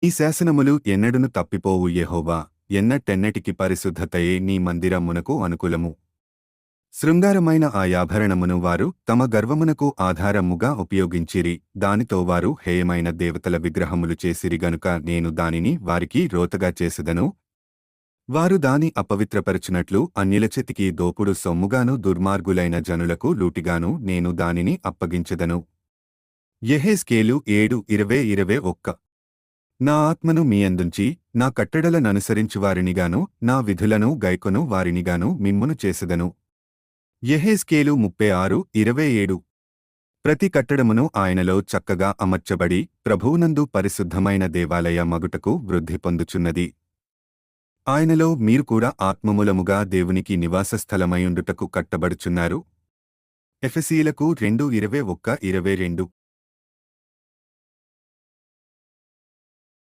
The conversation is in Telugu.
ఈ శాసనములు ఎన్నడును తప్పిపోవు యెహోవా ఎన్నటెన్నటికి పరిశుద్ధతయే నీ మందిరమునకు అనుకూలము. శృంగారమైన ఆ యాభరణమును వారు తమ గర్వమునకు ఆధారముగా ఉపయోగించిరి, దానితో వారు హేయమైన దేవతల విగ్రహములు చేసిరి గనుక నేను దానిని వారికి రోతగా చేసెదను. వారు దాని అపవిత్రపరచునట్లు అన్యుల చేతికి దోపుడు సొమ్ముగాను దుర్మార్గులైన జనులకు లూటిగాను నేను దానిని అప్పగించెదను. యెహెజ్కేలు 7:20-21. నా ఆత్మను మీ అందుంచి నా కట్టడలననుసరించువారినిగాను నా విధులను గైకొను వారినిగాను మిమ్మును చేసెదను. యెహెజ్కేలు 36:27. ప్రతి కట్టడమును ఆయనలో చక్కగా అమర్చబడి ప్రభువునందు పరిశుద్ధమైన దేవాలయ మగుటకు వృద్ధి పొందుచున్నది. ఆయనలో మీరు కూడా ఆత్మమూలముగా దేవునికి నివాస స్థలమైయుండుటకు కట్టబడుచున్నారు. ఎఫెసీయులకు 2:21-22.